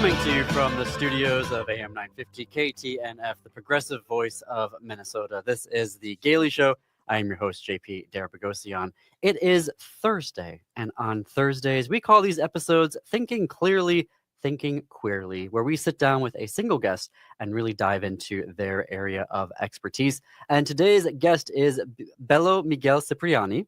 Coming to you from the studios of AM 950 KTNF, the progressive voice of Minnesota. This is The Gailey Show. I am your host, JP Darabagosian. It is Thursday, and on Thursdays, we call these episodes Thinking Clearly, Thinking Queerly, where we sit down with a single guest and really dive into their area of expertise. And today's guest is Belo Miguel Cipriani.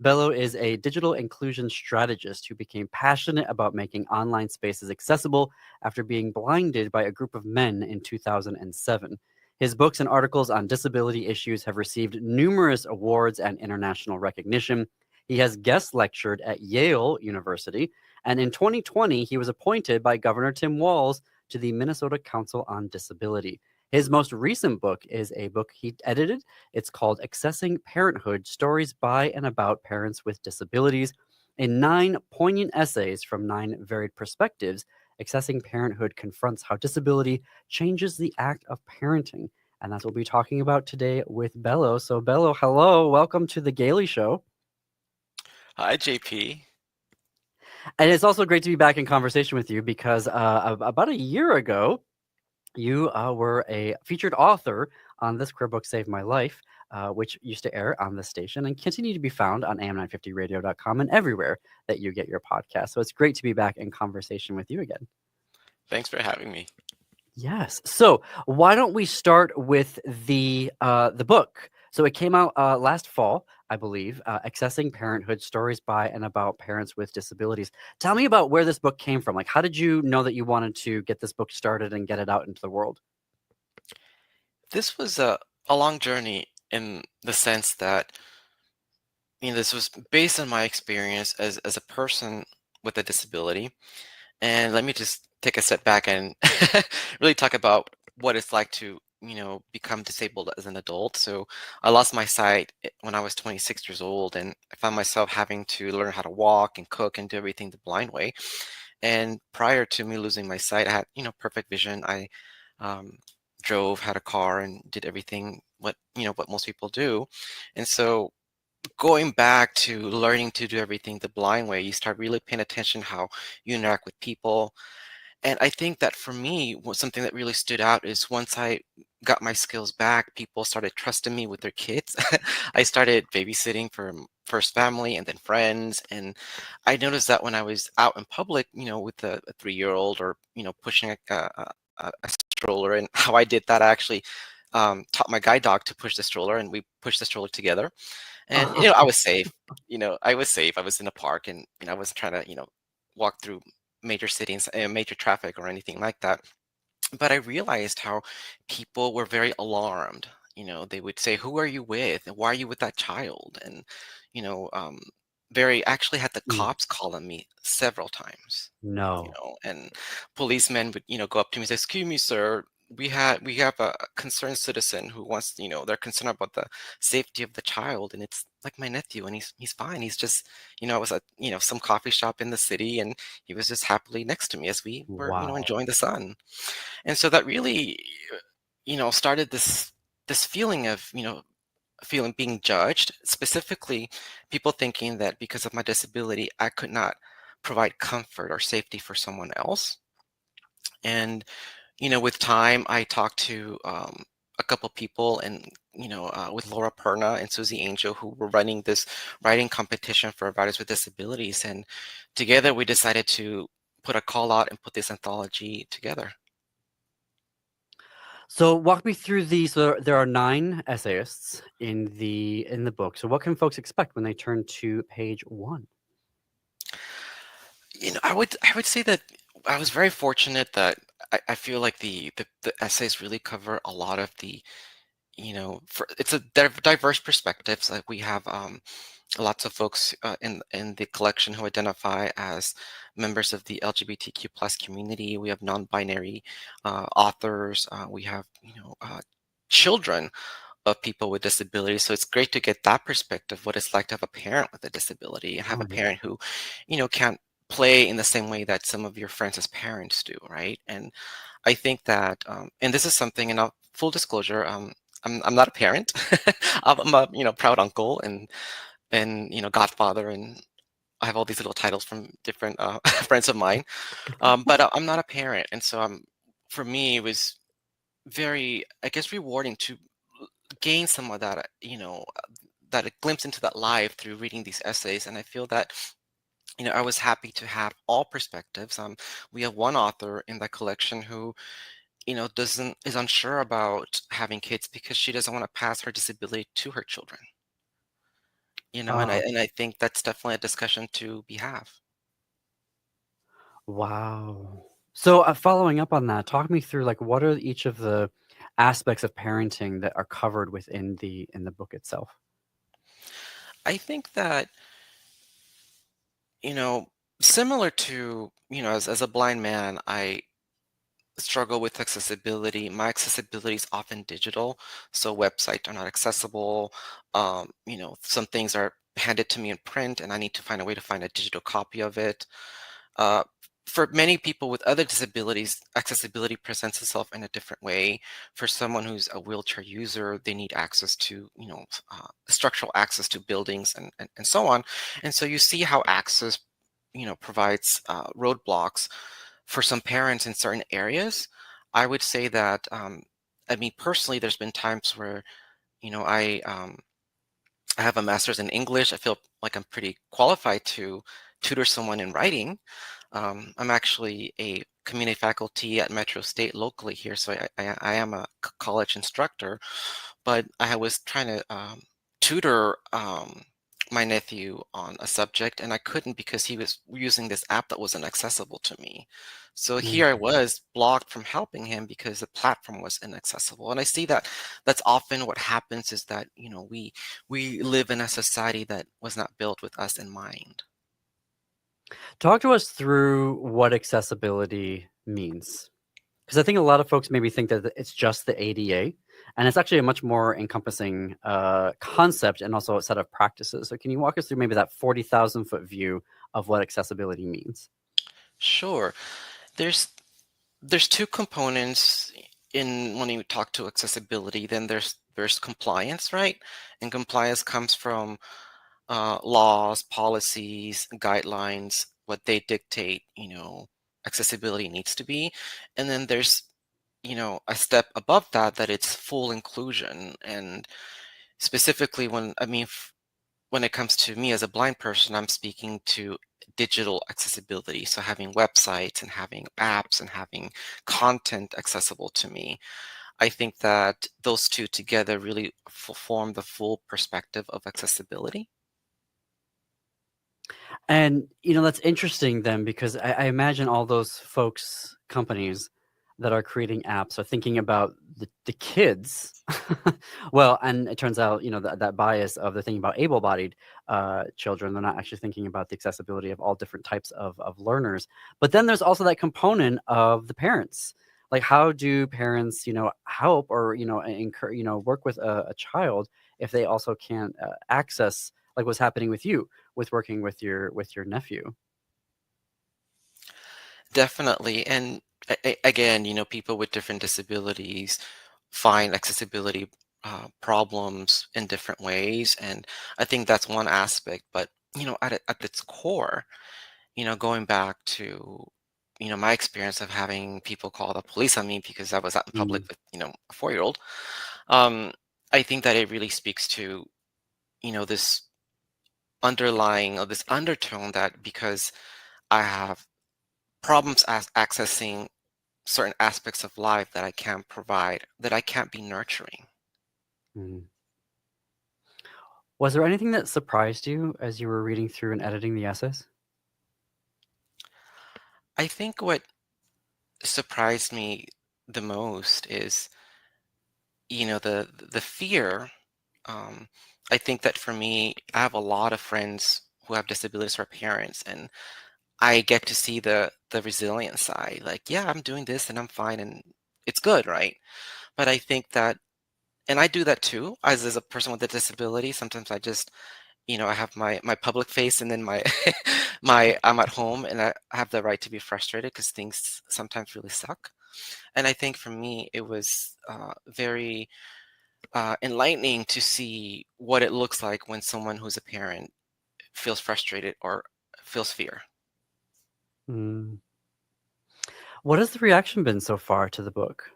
Belo is a digital inclusion strategist who became passionate about making online spaces accessible after being blinded by a group of men in 2007. His books and articles on disability issues have received numerous awards and international recognition. He has guest lectured at Yale University, and in 2020, he was appointed by Governor Tim Walz to the Minnesota Council on Disability. His most recent book is a book he edited. It's called Accessing Parenthood, Stories by and About Parents with Disabilities. In 9 poignant essays from 9 varied perspectives, Accessing Parenthood confronts how disability changes the act of parenting. And that's what we'll be talking about today with Belo. So Belo, hello, welcome to The Gailey Show. Hi, JP. And it's also great to be back in conversation with you because about a year ago, you were a featured author on This Queer Book Saved My Life, which used to air on this station and continue to be found on am950radio.com and everywhere that you get your podcast. So it's great to be back in conversation with you again. Thanks for having me. Yes. So why don't we start with the book? So it came out last fall, I believe, Accessing Parenthood, Stories by and About Parents with Disabilities. Tell me about where this book came from. Like, how did you know that you wanted to get this book started and get it out into the world? This was a long journey in the sense that, this was based on my experience as a person with a disability. And let me just take a step back and really talk about what it's like to become disabled as an adult. So I lost my sight when I was 26 years old, and I found myself having to learn how to walk and cook and do everything the blind way. And prior to me losing my sight, I had perfect vision. I drove, had a car, and did everything what most people do. And so going back to learning to do everything the blind way, you start really paying attention how you interact with people. And I think that for me, something that really stood out is once I got my skills back, people started trusting me with their kids. I started babysitting for first family and then friends. And I noticed that when I was out in public, with a 3-year-old or, pushing a stroller, and how I did that, I actually taught my guide dog to push the stroller, and we pushed the stroller together. And, I was safe. I was safe. I was in a park, and I wasn't trying to, walk through major cities, major traffic or anything like that. But I realized how people were very alarmed. They would say, "Who are you with? And why are you with that child?" And, actually had the cops calling me several times. No. And policemen would, go up to me and say, "Excuse me, sir. We have a concerned citizen who wants, they're concerned about the safety of the child, and it's like my nephew, and he's fine. He's just, I was at, some coffee shop in the city, and he was just happily next to me as we were, Wow. enjoying the sun." And so that really, started this feeling of, feeling being judged, specifically people thinking that because of my disability, I could not provide comfort or safety for someone else. And with time, I talked to a couple people, and with Laura Perna and Susie Angel, who were running this writing competition for writers with disabilities, and together we decided to put a call out and put this anthology together. So walk me through these. So there are 9 essayists in the book. So what can folks expect when they turn to page 1? I would say that I was very fortunate that I feel like the essays really cover a lot of the, it's a diverse perspectives. Like we have lots of folks in the collection who identify as members of the LGBTQ plus community. We have non-binary authors. We have children of people with disabilities. So it's great to get that perspective, what it's like to have a parent with a disability and have a parent who, can't play in the same way that some of your friends as parents do, right? And I think that, and this is something, and full disclosure, I'm not a parent. I'm a proud uncle and godfather, and I have all these little titles from different friends of mine. But I'm not a parent, and so for me, it was very, I guess, rewarding to gain some of that, that a glimpse into that life through reading these essays. And I feel that, I was happy to have all perspectives. We have one author in that collection who, doesn't is unsure about having kids because she doesn't want to pass her disability to her children. And I Oh, and I think that's definitely a discussion to be have. wow. So, following up on that, talk me through like what are each of the aspects of parenting that are covered within the book itself? I think that, you know, similar to, as a blind man, I struggle with accessibility. My accessibility is often digital, so websites are not accessible. Some things are handed to me in print, and I need to find a way to find a digital copy of it. Uh, for many people with other disabilities, accessibility presents itself in a different way. For someone who's a wheelchair user, they need access to, structural access to buildings and so on. And so you see how access, provides roadblocks for some parents in certain areas. I would say that, I mean, personally, there's been times where, I have a master's in English. I feel like I'm pretty qualified to tutor someone in writing. I'm actually a community faculty at Metro State locally here, so I am a college instructor. But I was trying to tutor my nephew on a subject, and I couldn't because he was using this app that wasn't accessible to me. So here I Mm. was blocked from helping him because the platform was inaccessible. And I see that that's often what happens is that, we live in a society that was not built with us in mind. Talk to us through what accessibility means. Because I think a lot of folks maybe think that it's just the ADA, and it's actually a much more encompassing concept and also a set of practices. So, can you walk us through maybe that 40,000 foot view of what accessibility means? Sure. There's there's two components in when you talk to accessibility. Then there's compliance, right? And compliance comes from laws, policies, guidelines, what they dictate, accessibility needs to be. And then there's, a step above that, that it's full inclusion. And specifically when it comes to me as a blind person, I'm speaking to digital accessibility. So having websites and having apps and having content accessible to me. I think that those two together really form the full perspective of accessibility. And, that's interesting then because I imagine all those folks, companies that are creating apps are thinking about the kids. Well, and it turns out, that bias of they're thinking about able-bodied children. They're not actually thinking about the accessibility of all different types of learners. But then there's also that component of the parents. Like, how do parents, help or, encourage, work with a child if they also can't access like what's happening with you with working with your nephew. Definitely. And again, people with different disabilities find accessibility problems in different ways. And I think that's one aspect. But, at its core, going back to, my experience of having people call the police on me because I was out in public Mm, with, a 4-year-old, um, I think that it really speaks to, this underlying or this undertone that because I have problems accessing certain aspects of life that I can't provide, that I can't be nurturing. mm. Was there anything that surprised you as you were reading through and editing the essays? I think what surprised me the most is, the fear. Um, I think that for me, I have a lot of friends who have disabilities or parents, and I get to see the resilient side. Like, yeah, I'm doing this and I'm fine and it's good, right? But I think that, and I do that too, as a person with a disability. Sometimes I just, I have my public face and then my my I'm at home and I have the right to be frustrated because things sometimes really suck. And I think for me, it was very enlightening to see what it looks like when someone who's a parent feels frustrated or feels fear. Mm. What has the reaction been so far to the book?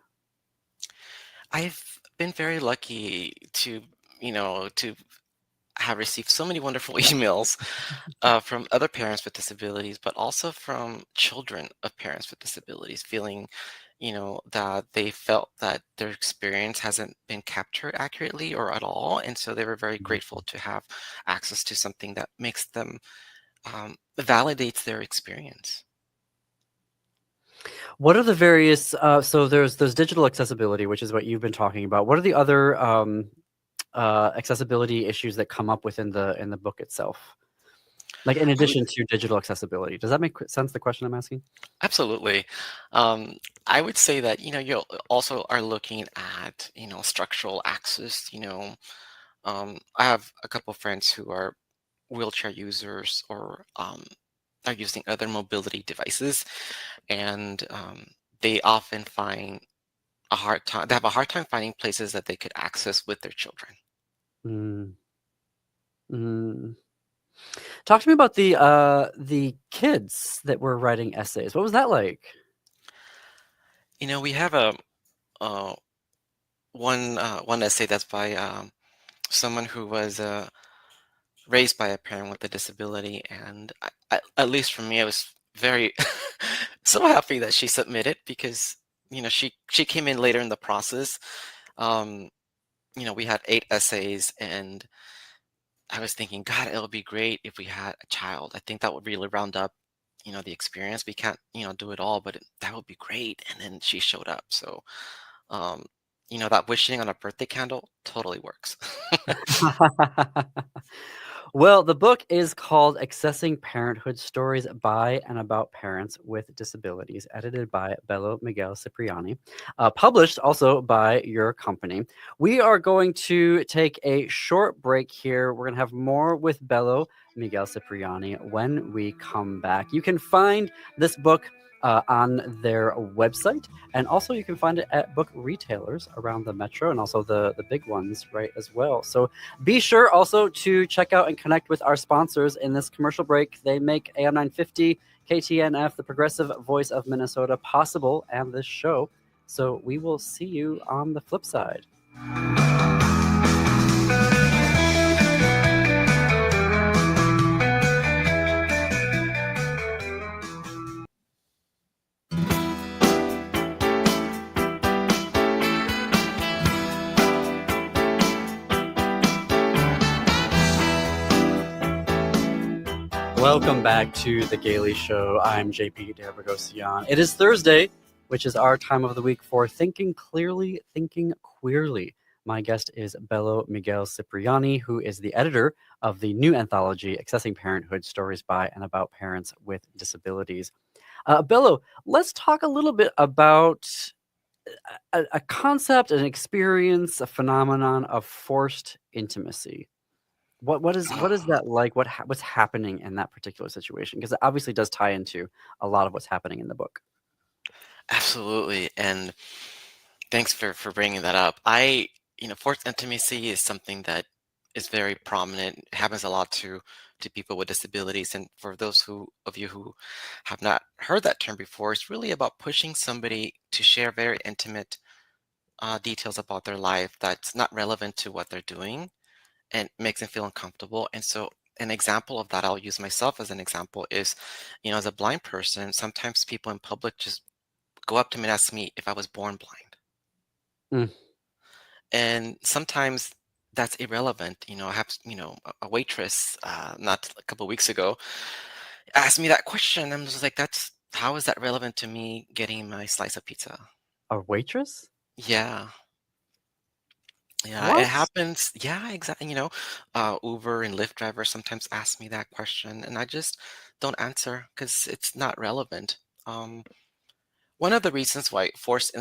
I've been very lucky to have received so many wonderful emails from other parents with disabilities, but also from children of parents with disabilities, feeling, that they felt that their experience hasn't been captured accurately or at all, and so they were very Mhm. grateful to have access to something that makes them validates their experience. What are the various so there's digital accessibility, which is what you've been talking about. What are the other accessibility issues that come up within the book itself? Like in I would addition to digital accessibility. Does that make sense, the question I'm asking? Absolutely. Um, I would say that, you also are looking at, structural access. I have a couple friends who are wheelchair users or are using other mobility devices, and they often find a hard time. They have a hard time finding places that they could access with their children. Mm, mm. Talk to me about the kids that were writing essays. What was that like? We have a uh, one essay that's by someone who was raised by a parent with a disability, and at least for me, I was very so happy that she submitted because she came in later in the process. Um, we had 8 essays, and I was thinking, God, it'll be great if we had a child. I think that would really round up, the experience. We can't, do it all, but that would be great. And then she showed up, so um, that wishing on a birthday candle totally works. Well, the book is called Accessing Parenthood: Stories by and About Parents with Disabilities, edited by Belo Miguel Cipriani, published also by your company. We are going to take a short break here. We're going to have more with Belo Miguel Cipriani when we come back. You can find this book on their website, and also you can find it at book retailers around the metro and also the big ones, right, as well. So be sure also to check out and connect with our sponsors in this commercial break. They make AM 950, KTNF, the progressive voice of Minnesota, possible, and this show. So we will see you on the flip side. Welcome back to The Gailey Show. I'm JP Derbergosian. It is Thursday, which is our time of the week for Thinking Clearly, Thinking Queerly. My guest is Belo Miguel Cipriani, who is the editor of the new anthology, Accessing Parenthood: Stories by and About Parents with Disabilities. Bello, let's talk a little bit about a concept, an experience, a phenomenon of forced intimacy. What is that like? What's happening in that particular situation? Because it obviously does tie into a lot of what's happening in the book. Absolutely, and thanks for bringing that up. Forced intimacy is something that is very prominent. It happens a lot to people with disabilities, and for those of you who have not heard that term before, it's really about pushing somebody to share very intimate details about their life that's not relevant to what they're doing and makes them feel uncomfortable. And so, an example of that, I'll use myself as an example, is, as a blind person, sometimes people in public just go up to me and ask me if I was born blind. Mm, And sometimes that's irrelevant. I have, a waitress, not a couple weeks ago, asked me that question. I'm just like, how is that relevant to me getting my slice of pizza? a waitress? Yeah. Yeah, it What? happens. Yeah, exactly. Uber and Lyft drivers sometimes ask me that question, and I just don't answer because it's not relevant. Um, One of the reasons why forced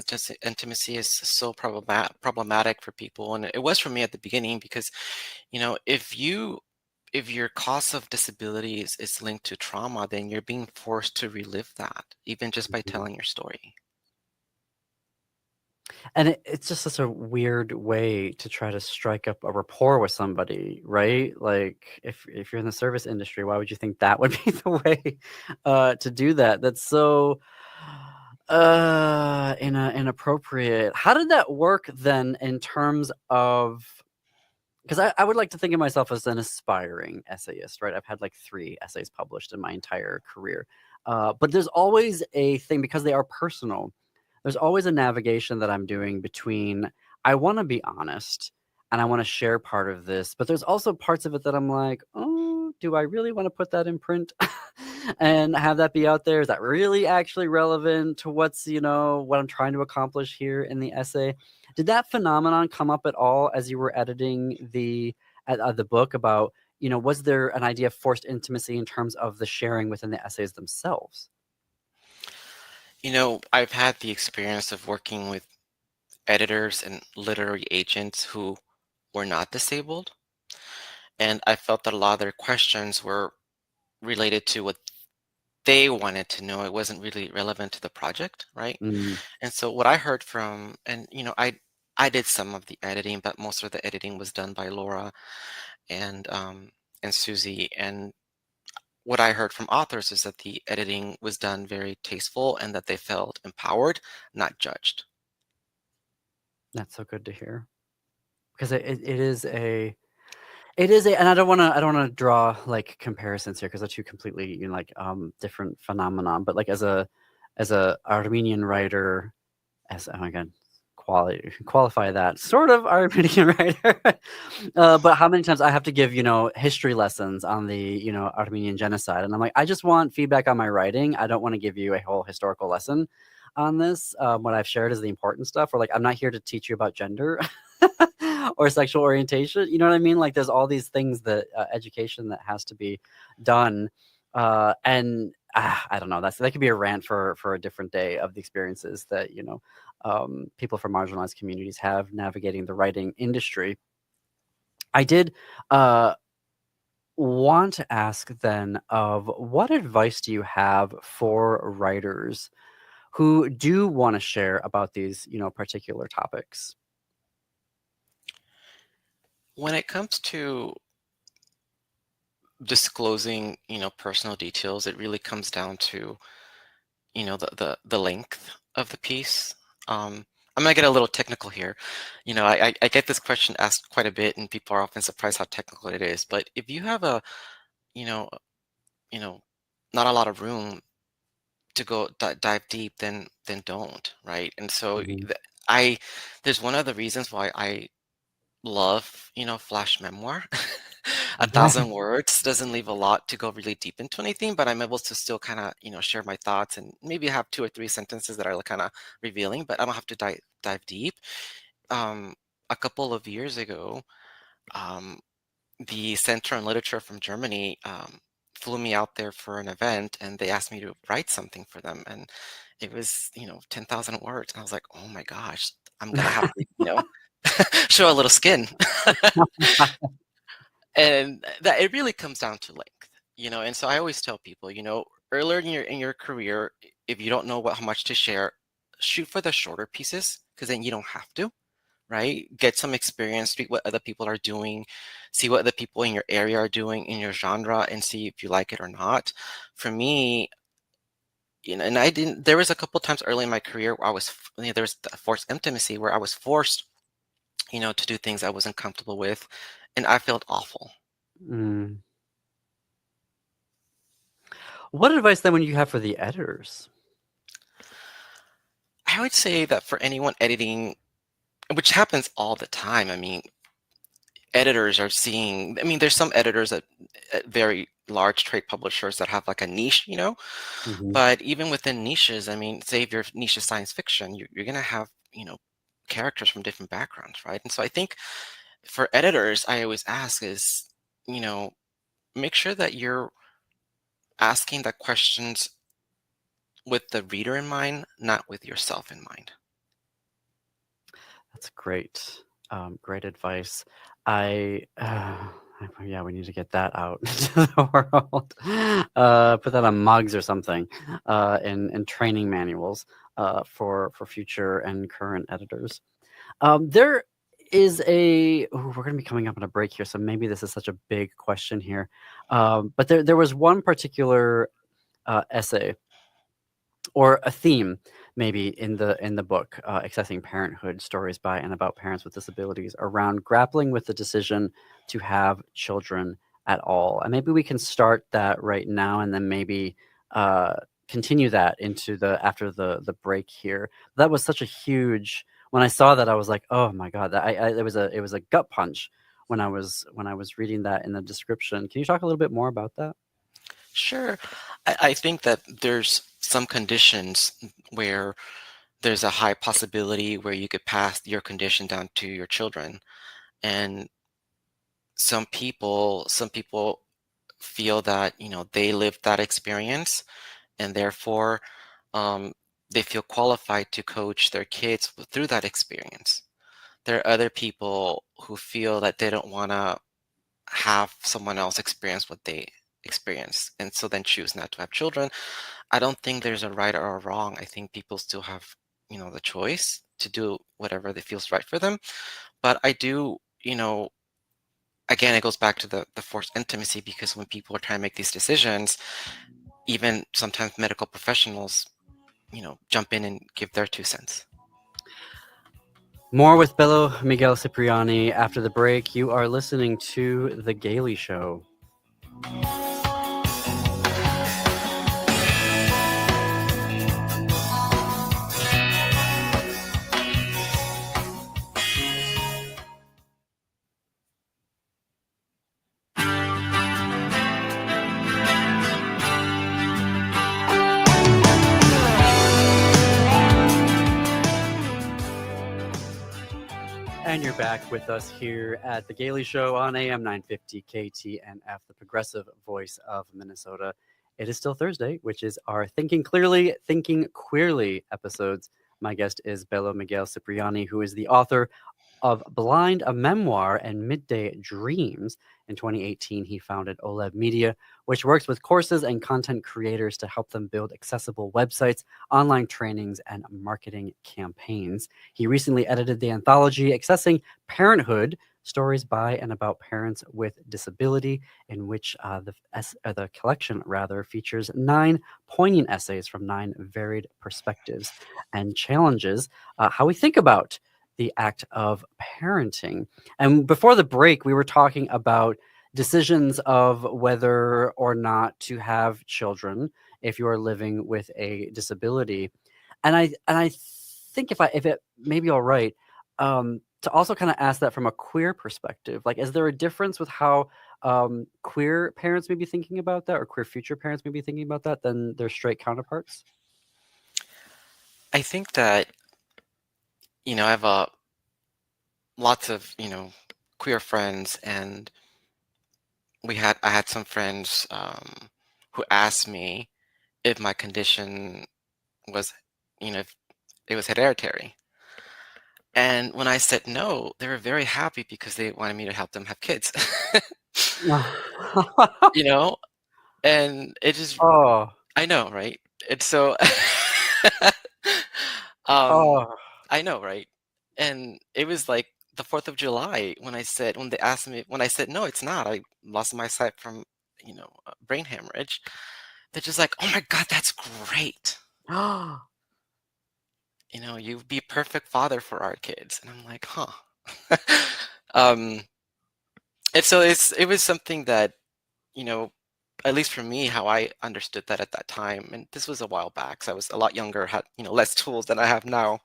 intimacy is so problematic for people, and it was for me at the beginning, because if your cause of disability is linked to trauma, then you're being forced to relive that, even just by Mhm. telling your story. And it's just such a weird way to try to strike up a rapport with somebody, right? Like if you're in the service industry, why would you think that would be the way to do that? That's so inappropriate. How did that work then in terms of, because I would like to think of myself as an aspiring essayist, right? I've had like 3 essays published in my entire career. But there's always a thing, because they are personal, there's always a navigation that I'm doing between, I want to be honest and I want to share part of this, but there's also parts of it that I'm like, oh, do I really want to put that in print and have that be out there? Is that really actually relevant to what's, what I'm trying to accomplish here in the essay? Did that phenomenon come up at all as you were editing the book about, was there an idea of forced intimacy in terms of the sharing within the essays themselves? I've had the experience of working with editors and literary agents who were not disabled, and I felt that a lot of their questions were related to what they wanted to know. It wasn't really relevant to the project, right? Mm, And so what I heard from, and I did some of the editing, but most of the editing was done by Laura and Susie. And what I heard from authors is that the editing was done very tasteful and that they felt empowered, not judged. that's so good to hear, because it is a, and I don't want to draw like comparisons here because they're two completely different phenomenon. But like as a Armenian writer, as oh my god, qualify that sort of Armenian writer. But how many times I have to give history lessons on the Armenian genocide, and I'm like, I just want feedback on my writing. I don't want to give you a whole historical lesson on this. What I've shared is the important stuff. Or like, I'm not here to teach you about gender or sexual orientation. You know what I mean? Like, there's all these things that education that has to be done. And I don't know. That could be a rant for a different day of the experiences that people from marginalized communities have navigating the writing industry. I did want to ask then, of what advice do you have for writers who do want to share about these particular topics? When it comes to disclosing, personal details, it really comes down to, the length of the piece. I'm gonna get a little technical here. I get this question asked quite a bit, and people are often surprised how technical it is. But if you have you know, you know, not a lot of room to go dive deep, then don't, right? And so Mhm. I there's one of the reasons why I love, flash memoir. 1,000 words doesn't leave a lot to go really deep into anything, but I'm able to still kind of, share my thoughts and maybe have 2 or 3 sentences that are kind of revealing, but I don't have to dive deep. Um, a couple of years ago, um, the Center on Literature from Germany flew me out there for an event, and they asked me to write something for them, and it was, 10,000 words, and I was like, oh my gosh, I'm gonna have to, show a little skin. And that it really comes down to length, and so I always tell people, earlier in your career, if you don't know how much to share, shoot for the shorter pieces, because then you don't have to, right? Get some experience, see what other people are doing, see what other people in your area are doing in your genre, and see if you like it or not. For me, and I didn't, there was a couple times early in my career where there was the forced intimacy where I was forced, to do things I wasn't comfortable with, and I felt awful. Mm. What advice then would you have for the editors? I would say that for anyone editing, which happens all the time, I mean, editors are seeing, I mean, there's some editors at very large trade publishers that have like a niche, Mhm. but even within niches, I mean, say if your niche is science fiction, you're going to have, characters from different backgrounds, right? And so I think for editors, I always ask is, you know, make sure that you're asking the questions with the reader in mind, not with yourself in mind. That's great. Great advice. I yeah, we need to get that out into the world. Put that on mugs or something, in training manuals. for future and current editors. There is a we're going to be coming up on a break here, so maybe this is such a big question here. But there was one particular essay or a theme maybe in the book, Accessing Parenthood: Stories by and About Parents with Disabilities, around grappling with the decision to have children at all. And maybe we can start that right now, and then maybe uh, continue that into the after the break here. That was such a huge. When I saw that, I was like, oh my god, it was a gut punch when I was reading that in the description. Can you talk a little bit more about that? Sure. I think that there's some conditions where there's a high possibility where you could pass your condition down to your children. And some people feel that, they lived that experience and therefore um, they feel qualified to coach their kids through that experience. There are other people who feel that they don't want to have someone else experience what they experience and so then choose not to have children. I don't think there's a right or a wrong. I think people still have, the choice to do whatever that feels right for them. But I do, again, it goes back to the forced intimacy, because when people are trying to make these decisions, even sometimes medical professionals, jump in and give their 2 cents. More with Belo Miguel Cipriani after the break. You are listening to The Gailey Show. And you're back with us here at The Gailey Show on AM 950 KTNF, the progressive voice of Minnesota. It is still Thursday, which is our Thinking Clearly, Thinking Queerly episodes. My guest is Belo Miguel Cipriani, who is the author of Blind, a Memoir, and Midday Dreams. In 2018, he founded OLEV Media, which works with courses and content creators to help them build accessible websites, online trainings, and marketing campaigns. He recently edited the anthology Accessing Parenthood: Stories by and About Parents with Disability, in which the collection rather features 9 poignant essays from 9 varied perspectives and challenges how we think about the act of parenting. And before the break, we were talking about decisions of whether or not to have children if you are living with a disability. And I think if it may be all right, to also kind of ask that from a queer perspective. Like, is there a difference with how queer parents may be thinking about that, or queer future parents may be thinking about that, than their straight counterparts? I think that, I have lots of, queer friends, and I had some friends who asked me if my condition was, if it was hereditary. And when I said no, they were very happy because they wanted me to help them have kids. you know, and it just, Oh, I know, right? And so, um, oh, I know, right? And it was like the 4th of July when they asked me, when I said, no, it's not. I lost my sight from, brain hemorrhage. They're just like, oh my God, that's great. You'd be a perfect father for our kids. And I'm like, huh. um, and so it was something that, you know, at least for me, how I understood that at that time, and this was a while back, so I was a lot younger, had, less tools than I have now.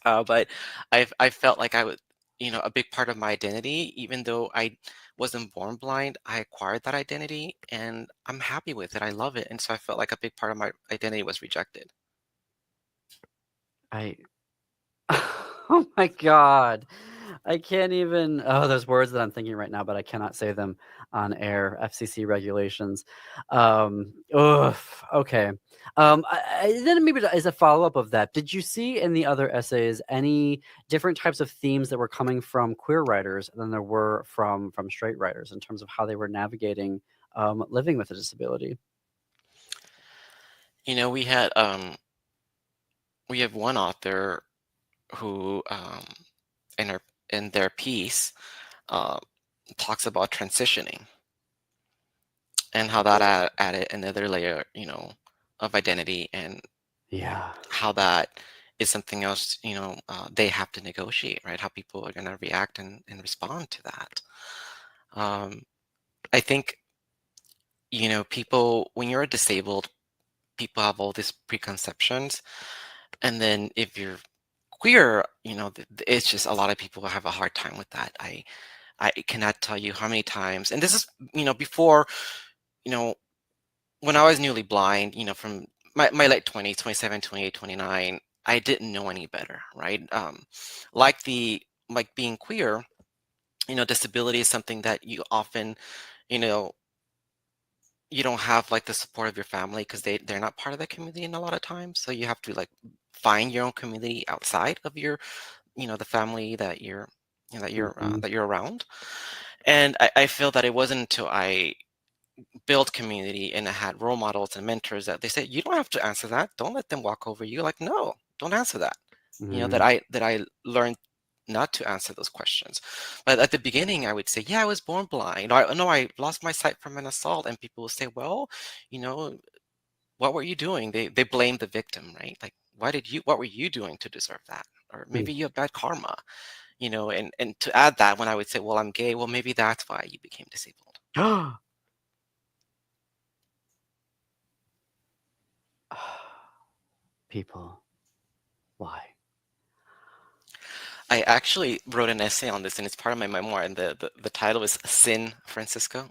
But I felt like I would, a big part of my identity, even though I wasn't born blind, I acquired that identity and I'm happy with it. I love it. And so I felt like a big part of my identity was rejected. I oh my god. I can't even there's words that I'm thinking right now, but I cannot say them on air. FCC regulations. Ugh, okay. Then maybe as a follow-up of that, did you see in the other essays any different types of themes that were coming from queer writers than there were from straight writers in terms of how they were navigating living with a disability? We had we have one author who, in her in their piece, uh, talks about transitioning and how that added another layer, of identity, and Yeah. how that is something else, they have to negotiate, right? How people are going to react and respond to that. Um, I think, people, when you're disabled, people have all these preconceptions. And then if you're queer, it's just a lot of people have a hard time with that. I cannot tell you how many times, and this is, before, you know, when I was newly blind, from my late 20s, 27, 28, 29, I didn't know any better, right? Like being queer, disability is something that you often, you know, you don't have like the support of your family because they're not part of the community in a lot of times. So you have to like find your own community outside of your, the family that you're, Hmm. that you're around. And I feel that it wasn't until I built community and I had role models and mentors that they said, you don't have to answer that. Don't let them walk over you. Like, no, don't answer that. Hmm. That I learned not to answer those questions. But at the beginning, I would say, yeah, I was born blind. I no, I lost my sight from an assault. And people will say, well, you know, what were you doing? They blame the victim, right? Like, what were you doing to deserve that? Or maybe you have bad karma, and to add that, when I would say, well, I'm gay, well, maybe that's why you became disabled. People, why? I actually wrote an essay on this, and it's part of my memoir, and the title is Sin Francisco.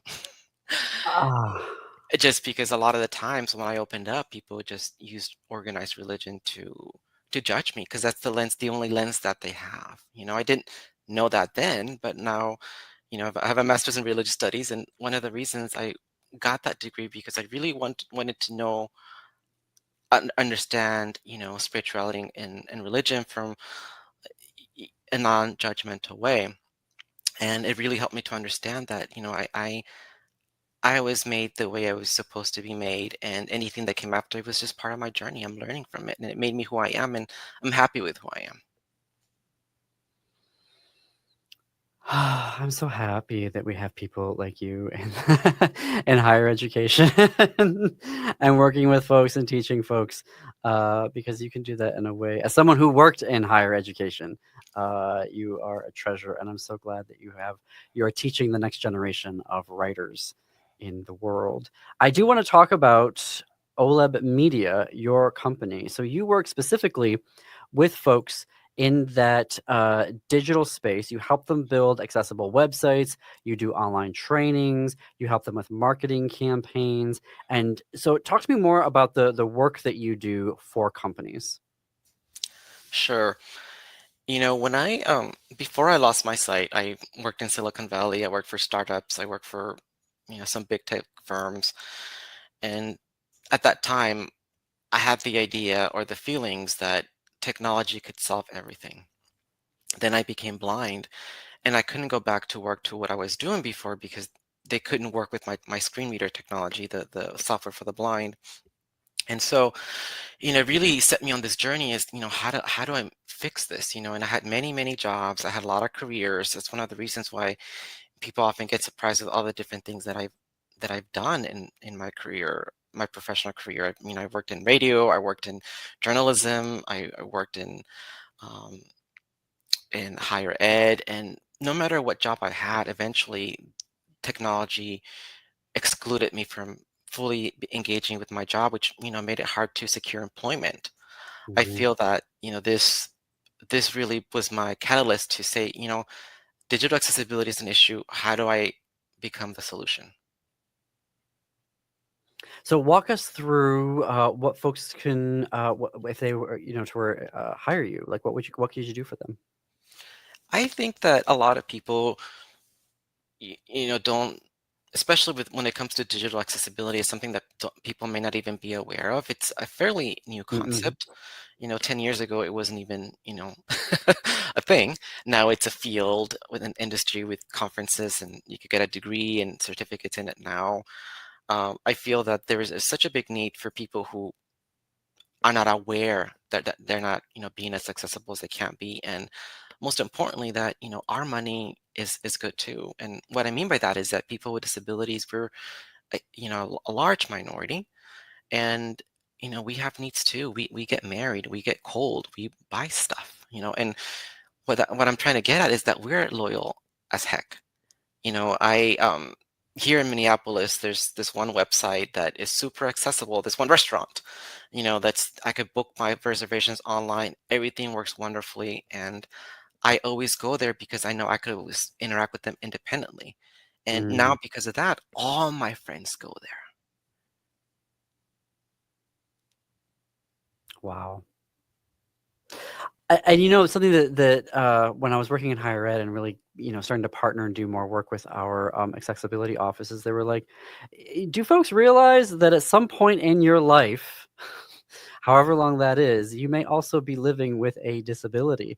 Ah. Just because a lot of the times when I opened up, people just used organized religion to judge me because that's the only lens that they have. I didn't know that then, but now, I have a master's in religious studies, and one of the reasons I got that degree because I really wanted to know, understand, spirituality and religion from a non-judgmental way. And it really helped me to understand that, I was made the way I was supposed to be made, and anything that came after it was just part of my journey. I'm learning from it, and it made me who I am, and I'm happy with who I am. I'm so happy that we have people like you in, in higher education and working with folks and teaching folks, because you can do that in a way. As someone who worked in higher education, you are a treasure, and I'm so glad that you are teaching the next generation of writers in the world. I do want to talk about OLEB Media, your company. So you work specifically with folks in that digital space. You help them build accessible websites, you do online trainings, you help them with marketing campaigns. And so talk to me more about the work that you do for companies. Sure. When I before I lost my sight, I worked in Silicon Valley. I worked for startups. I worked for, some big tech firms. And at that time, I had the idea or the feelings that technology could solve everything. Then I became blind, and I couldn't go back to work to what I was doing before because they couldn't work with my screen reader technology, the software for the blind. And so, really set me on this journey is, how do I fix this? And I had many, many jobs. I had a lot of careers. That's one of the reasons why people often get surprised with all the different things that I've done in my career, my professional career. I worked in radio, I worked in journalism, I worked um, in higher ed, and no matter what job I had, eventually technology excluded me from fully engaging with my job, which made it hard to secure employment. I Mhm. feel that this really was my catalyst to say, digital accessibility is an issue. How do I become the solution? So walk us through what folks can, if they were, hire you, like what could you do for them? I think that a lot of people, don't, especially with when it comes to digital accessibility, is something that people may not even be aware of. It's a fairly new Mm-mm. concept. 10 years ago, it wasn't even, a thing. Now it's a field with an industry with conferences, and you could get a degree and certificates in it now. I feel that there is such a big need for people who are not aware that they're not, being as accessible as they can be, and most importantly, that our money is good too. And what I mean by that is that people with disabilities, we're a large minority, and we have needs too. We get married, we get cold, we buy stuff, and what I'm trying to get at is that we're loyal as heck. I here in Minneapolis, there's this one website that is super accessible. This one restaurant, that's I could book my reservations online. Everything works wonderfully, and I always go there because I know I could always interact with them independently. And Mm, now because of that, all my friends go there. wow. And something that when I was working in higher ed and really starting to partner and do more work with our accessibility offices, they were like, do folks realize that at some point in your life, however long that is, you may also be living with a disability.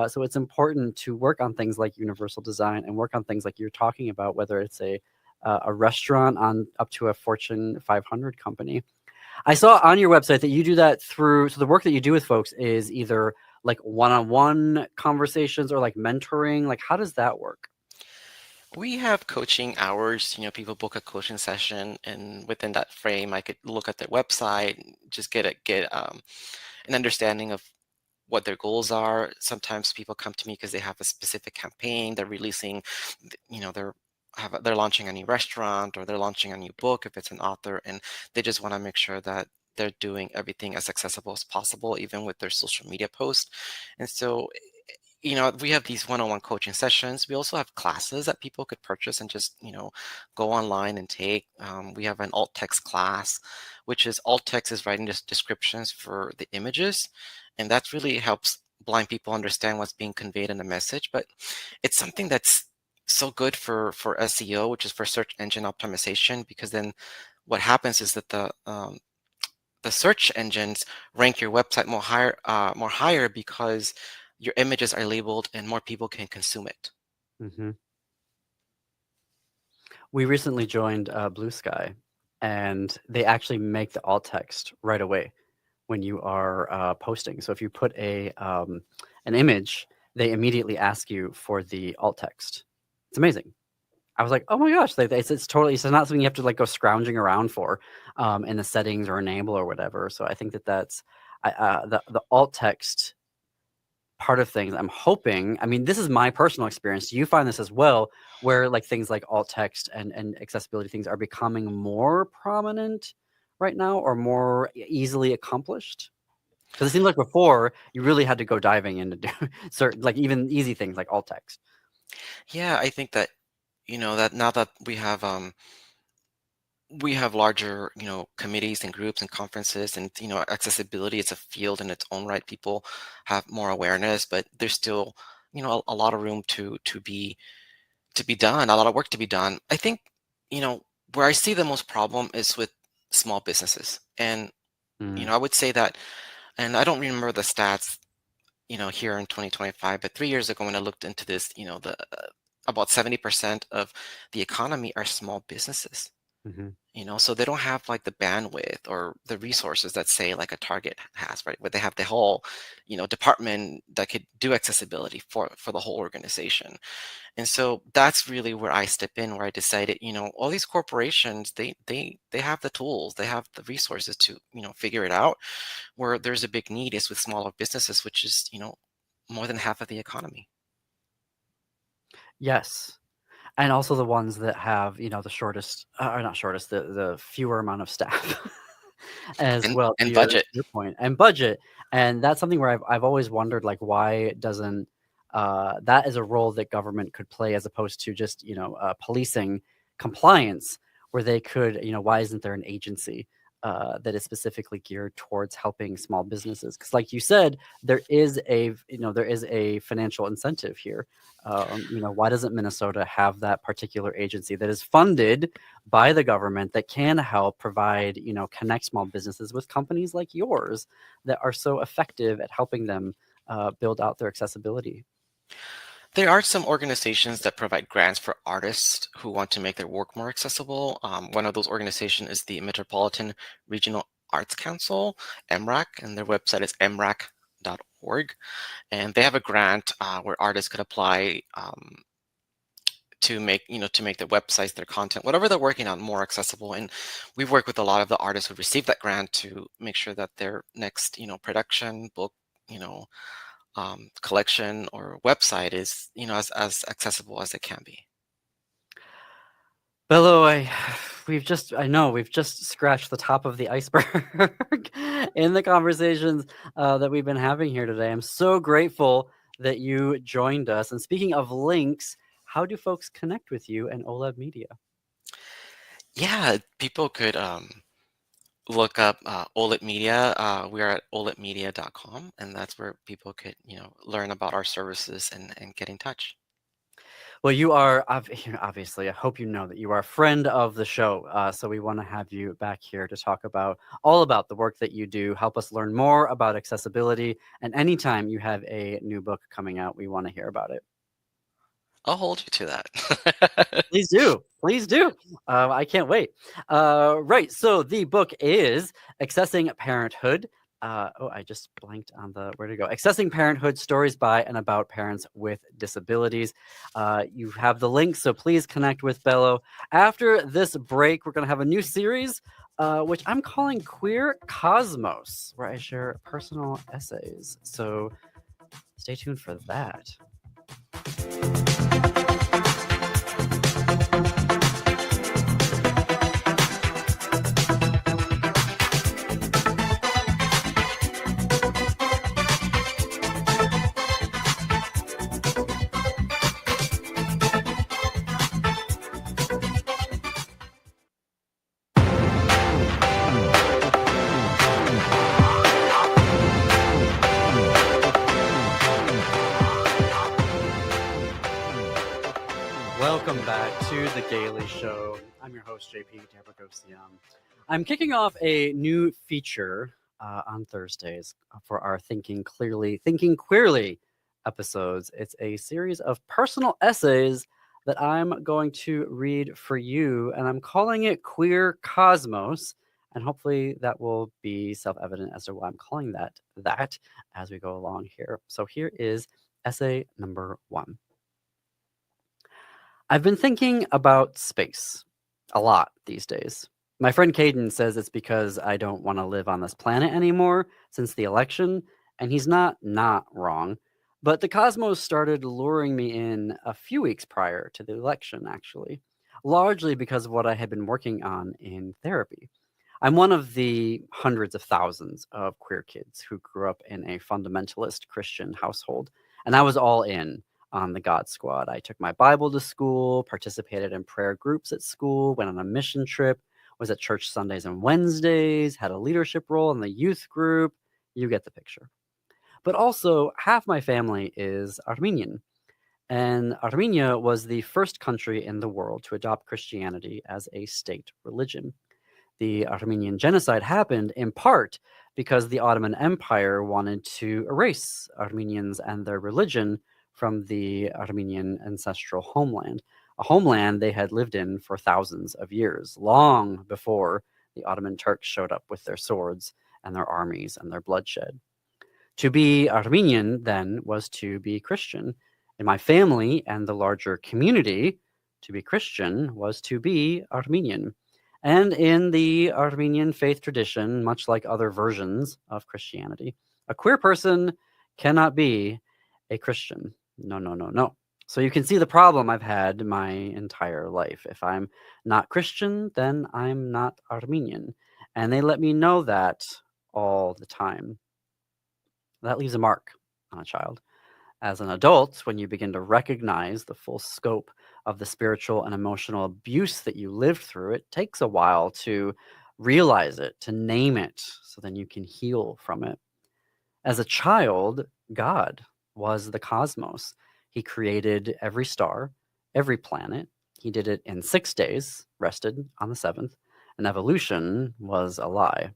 So it's important to work on things like universal design and work on things like you're talking about, whether it's a restaurant on up to a Fortune 500 company. I saw on your website that you do that through, so the work that you do with folks is either like one-on-one conversations or like mentoring. Like, how does that work? We have coaching hours. People book a coaching session, and within that frame, I could look at their website, just get an understanding of what their goals are. Sometimes people come to me because they have a specific campaign they're releasing. They're launching a new restaurant, or they're launching a new book if it's an author, and they just want to make sure that they're doing everything as accessible as possible, even with their social media posts. And so we have these one-on-one coaching sessions. We also have classes that people could purchase and just, go online and take. We have an alt text class, which is alt text is writing descriptions for the images, and that really helps blind people understand what's being conveyed in the message. But it's something that's so good for SEO, which is for search engine optimization, because then what happens is that the search engines rank your website more higher because your images are labeled and more people can consume it. Hmm. We recently joined Blue Sky, and they actually make the alt text right away when you are posting. So if you put an image, they immediately ask you for the alt text. It's amazing. I was like, oh my gosh, it's totally, it's not something you have to like go scrounging around for in the settings or enable or whatever. So I think that's the alt text part of things. I'm hoping, I mean, this is my personal experience. Do you find this as well, where like things like alt text and accessibility things are becoming more prominent right now or more easily accomplished? Because it seemed like before you really had to go diving into do certain, like even easy things like alt text. Yeah, I think that that now that we have larger committees and groups and conferences, and accessibility is a field in its own right. People have more awareness, but there's still a lot of room to be done, a lot of work to be done. I think where I see the most problem is with small businesses. And Mm, I would say that, and I don't remember the stats here in 2025, but 3 years ago when I looked into this, the about 70% of the economy are small businesses. mhm. So they don't have like the bandwidth or the resources that say like a Target has, right? Where they have the whole department that could do accessibility for the whole organization. And so that's really where I step in, where I decided, all these corporations, they have the tools, they have the resources to figure it out. Where there's a big need is with smaller businesses, which is more than half of the economy. Yes. And also the ones that have, the shortest, or not shortest, the fewer amount of staff as and well, and to budget. your point, and budget. And that's something where I've always wondered, like, why doesn't that is a role that government could play as opposed to just, policing compliance, where they could, why isn't there an agency that is specifically geared towards helping small businesses? Because, like you said, there is a financial incentive here. Why doesn't Minnesota have that particular agency that is funded by the government that can help provide, connect small businesses with companies like yours that are so effective at helping them build out their accessibility? There are some organizations that provide grants for artists who want to make their work more accessible. One of those organizations is the Metropolitan Regional Arts Council, MRAC, and their website is mrac.org. And they have a grant where artists could apply to make their websites, their content, whatever they're working on, more accessible. And we've worked with a lot of the artists who received that grant to make sure that their next production, book, collection or website is as accessible as it can be. Bello, I know we've just scratched the top of the iceberg in the conversations that we've been having here today. I'm so grateful that you joined us. And speaking of links, how do folks connect with you and OLED Media? Yeah, people could look up OLED Media. We are at oledmedia.com, and that's where people could learn about our services and get in touch. Well, you are obviously, I hope you know that you are a friend of the show. So we want to have you back here to talk about all about the work that you do, help us learn more about accessibility. And anytime you have a new book coming out, we want to hear about it. I'll hold you to that. Please do. Please do. I can't wait. Right. So the book is Accessing Parenthood. I just blanked on where to go. Accessing Parenthood, Stories by and About Parents with Disabilities. You have the link, so please connect with Bello. After this break, we're going to have a new series, which I'm calling Queer Cosmos, where I share personal essays. So stay tuned for that. Welcome back to The Gaily Show. I'm your host, JP Derbogosian. I'm kicking off a new feature on Thursdays for our Thinking Queerly episodes. It's a series of personal essays that I'm going to read for you, and I'm calling it Queer Cosmos. And hopefully that will be self-evident as to why I'm calling that as we go along here. So here is essay number 1. I've been thinking about space a lot these days. My friend Caden says it's because I don't want to live on this planet anymore since the election, and he's not wrong. But the cosmos started luring me in a few weeks prior to the election, actually, largely because of what I had been working on in therapy. I'm one of the hundreds of thousands of queer kids who grew up in a fundamentalist Christian household, and I was all in on the God Squad. I took my Bible to school, participated in prayer groups at school, went on a mission trip, was at church Sundays and Wednesdays, had a leadership role in the youth group. You get the picture. But also, half my family is Armenian. And Armenia was the first country in the world to adopt Christianity as a state religion. The Armenian genocide happened in part because the Ottoman Empire wanted to erase Armenians and their religion from the Armenian ancestral homeland, a homeland they had lived in for thousands of years, long before the Ottoman Turks showed up with their swords and their armies and their bloodshed. To be Armenian, then, was to be Christian. In my family and the larger community, to be Christian was to be Armenian. And in the Armenian faith tradition, much like other versions of Christianity, a queer person cannot be a Christian. No. So you can see the problem I've had my entire life. If I'm not Christian, then I'm not Armenian. And they let me know that all the time. That leaves a mark on a child. As an adult, when you begin to recognize the full scope of the spiritual and emotional abuse that you lived through, it takes a while to realize it, to name it, so then you can heal from it. As a child, God was the cosmos. He created every star, every planet. He did it in 6 days, rested on the 7th, and evolution was a lie.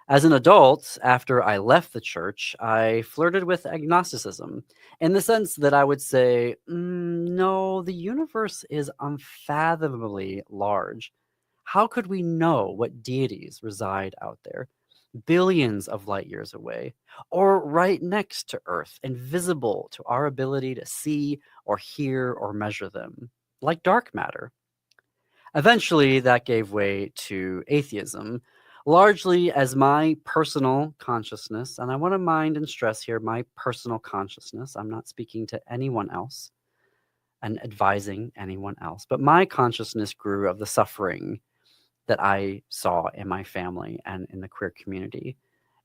As an adult, after I left the church, I flirted with agnosticism in the sense that I would say, no, the universe is unfathomably large. How could we know what deities reside out there? billions of light years away, or right next to Earth, invisible to our ability to see or hear or measure them, like dark matter. Eventually, that gave way to atheism, largely as my personal consciousness, and I want to mind and stress here my personal consciousness. I'm not speaking to anyone else and advising anyone else, but my consciousness grew of the suffering that I saw in my family and in the queer community,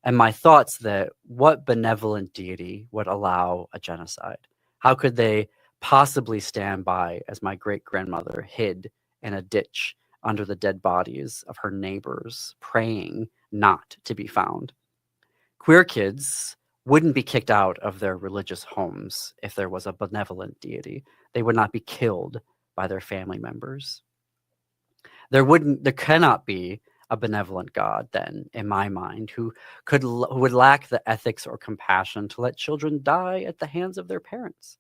and my thoughts that what benevolent deity would allow a genocide? How could they possibly stand by as my great grandmother hid in a ditch under the dead bodies of her neighbors, praying not to be found? Queer kids wouldn't be kicked out of their religious homes if there was a benevolent deity. They would not be killed by their family members. There cannot be a benevolent God then, in my mind, who would lack the ethics or compassion to let children die at the hands of their parents.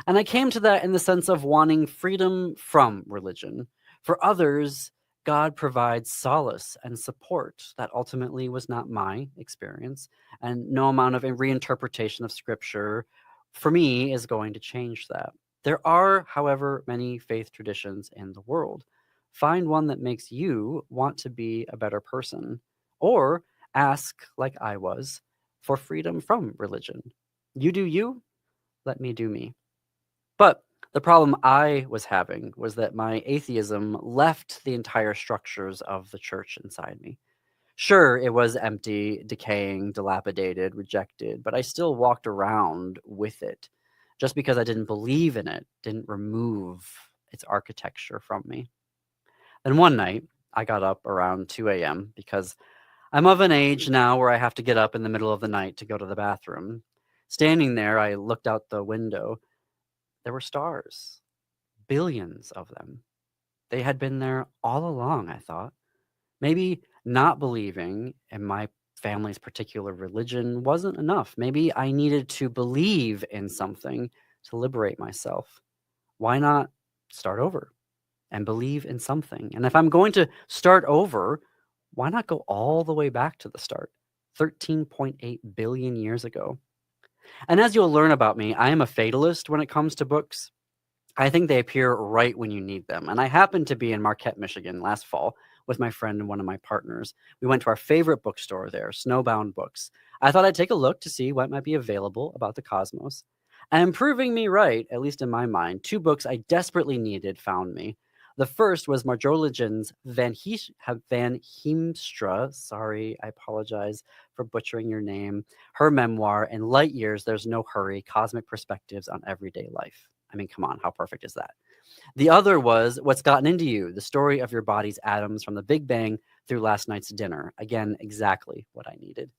And I came to that in the sense of wanting freedom from religion. For others, God provides solace and support. That ultimately was not my experience, and no amount of reinterpretation of scripture for me is going to change that. There are, however, many faith traditions in the world. Find one that makes you want to be a better person, or ask, like I was, for freedom from religion. You do you, let me do me. But the problem I was having was that my atheism left the entire structures of the church inside me. Sure, it was empty, decaying, dilapidated, rejected, but I still walked around with it. Just because I didn't believe in it didn't remove its architecture from me. Then one night, I got up around 2 a.m. because I'm of an age now where I have to get up in the middle of the night to go to the bathroom. Standing there, I looked out the window. There were stars, billions of them. They had been there all along, I thought. Maybe not believing in my family's particular religion wasn't enough. Maybe I needed to believe in something to liberate myself. Why not start over and believe in something? And if I'm going to start over, why not go all the way back to the start, 13.8 billion years ago? And as you'll learn about me, I am a fatalist when it comes to books. I think they appear right when you need them. And I happened to be in Marquette, Michigan last fall with my friend and one of my partners. We went to our favorite bookstore there, Snowbound Books. I thought I'd take a look to see what might be available about the cosmos. And proving me right, at least in my mind, 2 books I desperately needed found me. The first was Marjolagen's Van Heemstra, sorry, I apologize for butchering your name, her memoir, In Light Years, There's No Hurry, Cosmic Perspectives on Everyday Life. I mean, come on, how perfect is that? The other was What's Gotten Into You, the story of your body's atoms from the Big Bang through last night's dinner. Again, exactly what I needed.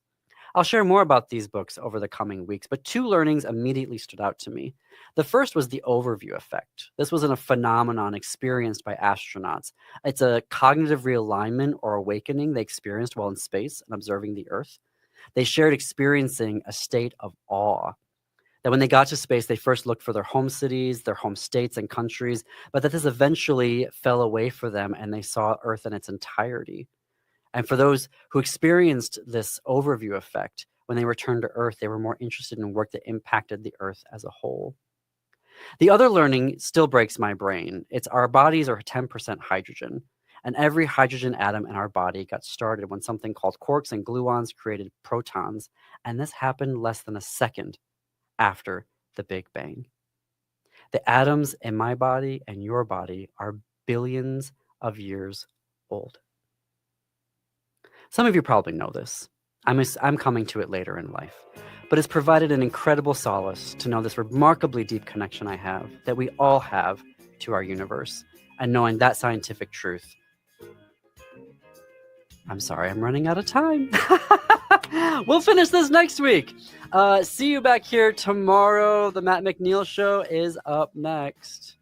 I'll share more about these books over the coming weeks, but 2 learnings immediately stood out to me. The first was the overview effect. This wasn't a phenomenon experienced by astronauts. It's a cognitive realignment or awakening they experienced while in space and observing the Earth. They shared experiencing a state of awe. That when they got to space, they first looked for their home cities, their home states and countries, but that this eventually fell away for them and they saw Earth in its entirety. And for those who experienced this overview effect, when they returned to Earth, they were more interested in work that impacted the Earth as a whole. The other learning still breaks my brain. It's our bodies are 10% hydrogen, and every hydrogen atom in our body got started when something called quarks and gluons created protons, and this happened less than a second after the Big Bang. The atoms in my body and your body are billions of years old. Some of you probably know this. I'm coming to it later in life, but it's provided an incredible solace to know this remarkably deep connection I have, that we all have to our universe, and knowing that scientific truth. I'm sorry, I'm running out of time. We'll finish this next week. See you back here tomorrow. The Matt McNeil Show is up next.